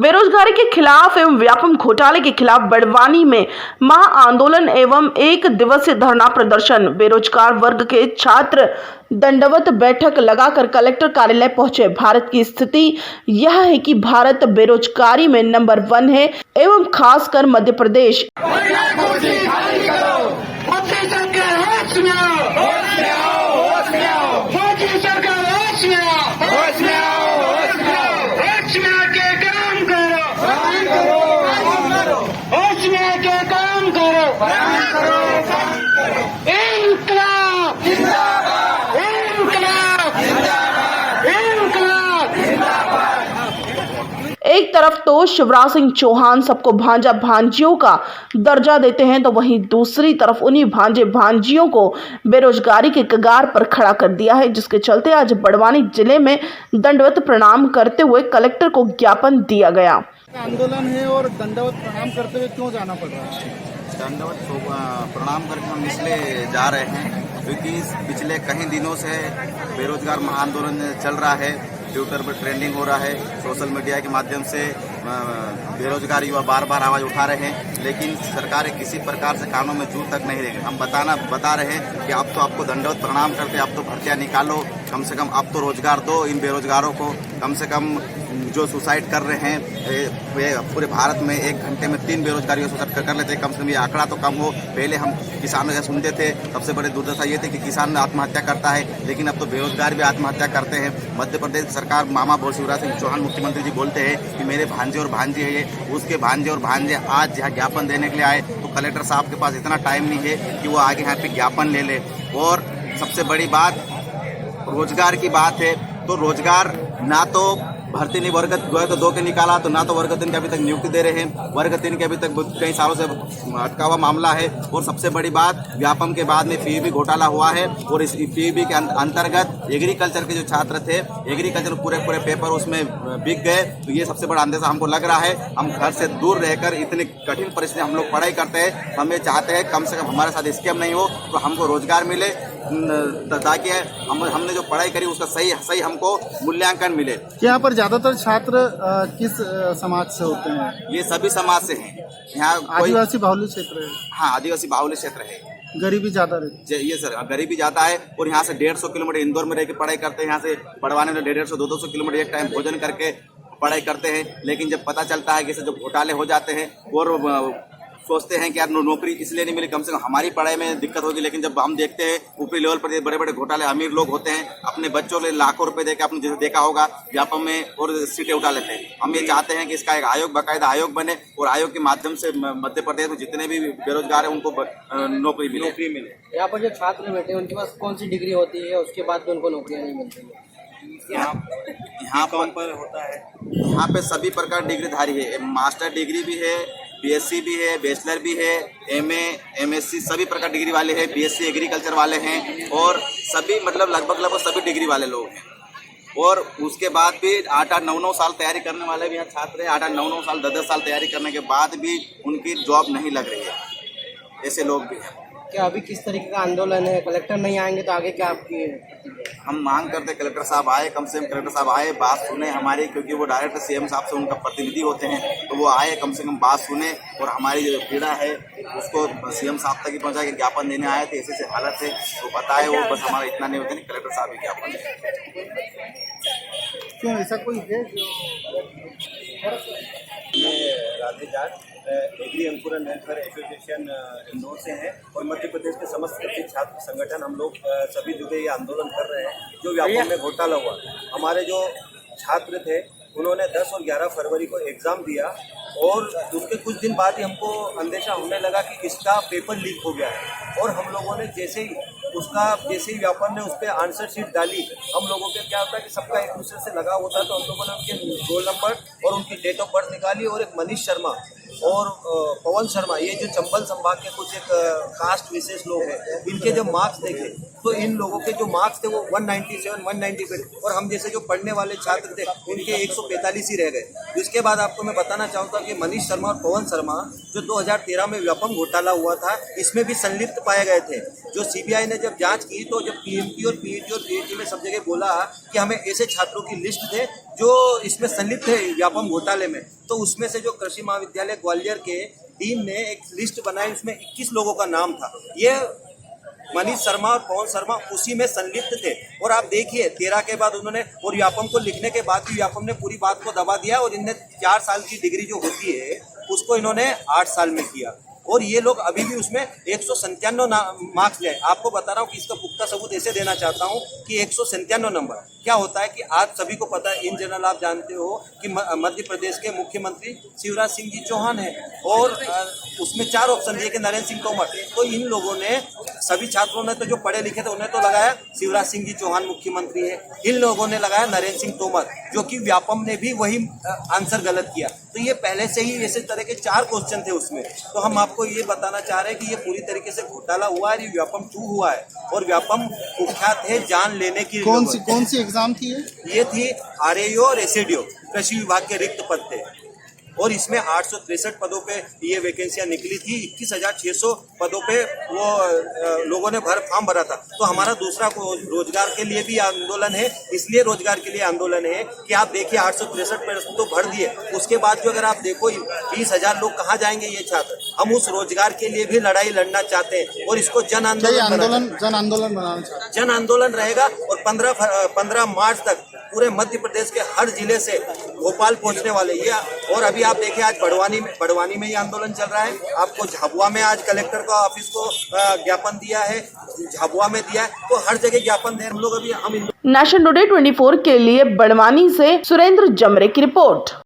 बेरोजगारी के खिलाफ एवं व्यापम घोटाले के खिलाफ बड़वानी में महाआंदोलन एवं एक दिवसीय धरना प्रदर्शन। बेरोजगार वर्ग के छात्र दंडवत बैठक लगाकर कलेक्टर कार्यालय पहुंचे। भारत की स्थिति यह है कि भारत बेरोजगारी में नंबर 1 है एवं खासकर मध्य प्रदेश। एक तरफ तो शिवराज सिंह चौहान सबको भांजा भांजियों का दर्जा देते हैं, तो वहीं दूसरी तरफ उन्हीं भांजे भांजियों को बेरोजगारी के कगार पर खड़ा कर दिया है, जिसके चलते आज बड़वानी जिले में दंडवत प्रणाम करते हुए कलेक्टर को ज्ञापन दिया गया। आंदोलन है और दंडवत प्रणाम करते हुए क्यों जाना पड़ रहा है? दंडवत प्रणाम करके हम इसलिए जा रहे हैं क्योंकि पिछले कई दिनों से बेरोजगार महाआंदोलन चल रहा है। ट्विटर पर ट्रेंडिंग हो रहा है, सोशल मीडिया के माध्यम से बेरोजगार युवा बार बार आवाज उठा रहे हैं, लेकिन सरकारें किसी प्रकार से कानों में जू तक नहीं रही। हम बता रहे हैं कि अब तो आपको दंडवत प्रणाम करते, अब तो भर्तियां निकालो, कम से कम अब तो रोजगार दो इन बेरोजगारों को। कम से कम जो सुसाइड कर रहे हैं वे पूरे भारत में 1 घंटे में 3 बेरोजगारी सुसाइड कर लेते हैं। कम से कम ये आंकड़ा तो कम हो। पहले हम किसानों से सुनते थे, सबसे बड़े दुर्दशा ये थी कि किसान आत्महत्या करता है, लेकिन अब तो बेरोजगार भी आत्महत्या करते हैं। मध्य प्रदेश सरकार मामा बोल शिवराज सिंह चौहान मुख्यमंत्री जी बोलते हैं कि मेरे भांजे और भांजी है ये, उसके भांजे और भांजे आज यहाँ ज्ञापन देने के लिए आए, तो कलेक्टर साहब के पास इतना टाइम नहीं है कि वो आगे यहाँ पे ज्ञापन ले ले। और सबसे बड़ी बात रोजगार की बात है, तो रोजगार ना तो भर्ती नहीं वर्ग 2 के निकाला, तो ना तो वर्ग 3 के अभी तक नियुक्ति दे रहे हैं। वर्ग 3 के अभी तक कई सालों से अटका हुआ मामला है। और सबसे बड़ी बात व्यापम के बाद में पीयूबी घोटाला हुआ है, और इस पीयूबी के अंतर्गत एग्रीकल्चर के जो छात्र थे, एग्रीकल्चर पूरे पेपर उसमें बिक गए। तो ये सबसे बड़ा अंदेशा हमको लग रहा है। हम घर से दूर रहकर इतनी कठिन परिस्थिति हम लोग पढ़ाई करते हैं, हम ये चाहते हैं कम से कम हमारे साथ स्कैम नहीं हो, तो हमको रोजगार मिले, ताकि हमने जो पढ़ाई करी उसका सही हमको मूल्यांकन मिले। यहाँ पर ज्यादातर छात्र किस समाज से होते हैं? ये सभी समाज से हैं। यहाँ आदिवासी बाहुल्य क्षेत्र है। हाँ, आदिवासी बाहुल्य क्षेत्र है। गरीबी ज्यादा रहती है। ये सर गरीबी ज्यादा है। और यहाँ से 150 किलोमीटर इंदौर में रह के पढ़ाई करते हैं, यहाँ से बड़वानी में 150-200 किलोमीटर एक टाइम भोजन करके पढ़ाई करते हैं। लेकिन जब पता चलता है कि जो घोटाले हो जाते हैं और सोचते हैं कि यार नौकरी इसलिए नहीं मिली, कम से कम हमारी पढ़ाई में दिक्कत होगी। लेकिन जब हम देखते हैं ऊपरी लेवल पर बड़े बड़े घोटाले अमीर लोग होते हैं, अपने बच्चों के लाखों रुपए देकर, आपने जैसे देखा होगा व्यापम में, और सीटें उठा लेते हैं। हम ये चाहते हैं कि इसका एक आयोग, बाकायदा आयोग बने, और आयोग के माध्यम से मध्य प्रदेश में जितने भी बेरोजगार हैं उनको नौकरी मिले। यहाँ पर जो छात्र बैठे हैं उनके पास कौन सी डिग्री होती है, उसके बाद भी उनको नौकरियाँ नहीं मिलती है? यहाँ पर होता है, यहाँ पे सभी प्रकार डिग्रीधारी है। मास्टर डिग्री भी है, बीएससी भी है, बैचलर भी है, एमए, एमएससी सभी प्रकार डिग्री वाले हैं, बीएससी एग्रीकल्चर वाले हैं, और सभी मतलब लगभग सभी डिग्री वाले लोग हैं। और उसके बाद भी 8-8, 9-9 साल तैयारी करने वाले भी यहाँ छात्र हैं। 8-8, 9-9 साल 10-10 साल तैयारी करने के बाद भी उनकी जॉब नहीं लग रही है। ऐसे लोग भी हैं। क्या अभी किस तरीके का आंदोलन है? कलेक्टर नहीं आएंगे तो आगे क्या आपकी? हम मांग करते कलेक्टर साहब आए, कम से कम कलेक्टर साहब आए, बात सुने हमारी, क्योंकि वो डायरेक्ट सीएम साहब से उनका प्रतिनिधि होते हैं, तो वो आए, कम से कम बात सुने और हमारी जो पीड़ा है उसको सीएम साहब तक ही पहुंचा के ज्ञापन देने आए थे। ऐसे हालत है वो बताए, वो बस हमारा इतना नहीं होता, नहीं कलेक्टर साहब ही ज्ञापन दें। क्यों ऐसा कोई है? राधे जाट एग्री अंकुरन हेल्पर एसोसिएशन इंदौर से है, और मध्य प्रदेश के समस्त कृषि छात्र संगठन हम लोग सभी जगह ये आंदोलन कर रहे हैं। जो व्यापम में घोटाला हुआ, हमारे जो छात्र थे उन्होंने 10 और 11 फरवरी को एग्ज़ाम दिया, और उसके कुछ दिन बाद ही हमको अंदेशा होने लगा कि इसका पेपर लीक हो गया है। और हम लोगों ने जैसे ही व्यापम ने उस पर आंसर शीट डाली, हम लोगों के क्या होता है कि सबका एक दूसरे से लगा होता है, तो हम लोगों ने उनके रोल नंबर और उनकी डेट ऑफ बर्थ निकाली, और एक मनीष शर्मा और पवन शर्मा, ये जो चंबल संभाग के कुछ एक कास्ट विशेष लोग हैं, इनके जब मार्क्स देखे तो इन लोगों के जो मार्क्स थे वो 197, 195 और हम जैसे जो पढ़ने वाले छात्र थे उनके 145 ही रह गए। इसके बाद आपको मैं बताना चाहूँगा कि मनीष शर्मा और पवन शर्मा जो 2013 में व्यापम घोटाला हुआ था, इसमें भी संलिप्त पाए गए थे। जो सीबीआई ने जब जांच की तो जब पीएमटी और पीईटी और पीएचडी में सब जगह बोला कि हमें ऐसे छात्रों की लिस्ट थे जो इसमें संलिप्त थे व्यापम घोटाले में, तो उसमें से जो कृषि महाविद्यालय ग्वालियर के टीम ने एक लिस्ट बनाई, उसमें 21 लोगों का नाम था। ये मनीष शर्मा और पवन शर्मा उसी में संलिप्त थे। और आप देखिए 13 के बाद उन्होंने, और व्यापम को लिखने के बाद भी व्यापम ने पूरी बात को दबा दिया और इनने 4 साल की डिग्री जो होती है उसको इन्होंने 8 साल में किया। और ये लोग अभी भी उसमें 197 मार्क्स ले। आपको बता रहा हूँ कि इसका पुख्ता सबूत ऐसे देना चाहता हूँ कि 197 नंबर क्या होता है कि आज सभी को पता है, इन जनरल आप जानते हो कि मध्य प्रदेश के मुख्यमंत्री शिवराज सिंह जी चौहान है और उसमें 4 ऑप्शन दिए कि नरेंद्र सिंह तोमर। तो इन लोगों ने, सभी छात्रों ने तो जो पढ़े लिखे थे उन्हें तो लगाया शिवराज सिंह जी चौहान मुख्यमंत्री है, इन लोगों ने लगाया नरेंद्र सिंह तोमर, जो कि व्यापम ने भी वही आंसर गलत किया। तो ये पहले से ही ऐसे तरह के 4 क्वेश्चन थे उसमें। तो हम आपको ये बताना चाह रहे हैं कि ये पूरी तरीके से घोटाला हुआ है, ये व्यापम 2 हुआ है और व्यापम कुख्यात है जान लेने की। कौन सी एग्जाम थी ये थी आरएओ और एसएडीओ, कृषि विभाग के रिक्त पद थे और इसमें 863 पदों पे ये वैकेंसियां निकली थी। 21,600 पदों पे वो लोगों ने फॉर्म भरा था। तो हमारा दूसरा रोजगार के लिए भी आंदोलन है, इसलिए रोजगार के लिए आंदोलन है कि आप देखिए 863 तो भर दिए, उसके बाद जो अगर आप देखो 20,000 लोग कहाँ जाएंगे ये छात्र। हम उस रोजगार के लिए भी लड़ाई लड़ना चाहते हैं और इसको जन आंदोलन बनाना चाहते हैं। जन आंदोलन रहेगा और 15 मार्च तक पूरे मध्य प्रदेश के हर जिले से भोपाल पहुंचने वाले ये। और अभी आप देखिए आज बड़वानी में ये आंदोलन चल रहा है। आपको झाबुआ में आज कलेक्टर का ऑफिस को ज्ञापन दिया है, झाबुआ में दिया है, तो हर जगह ज्ञापन दे हम लोग। अभी हम नेशन टुडे 24 के लिए बड़वानी से सुरेंद्र जमरे की रिपोर्ट।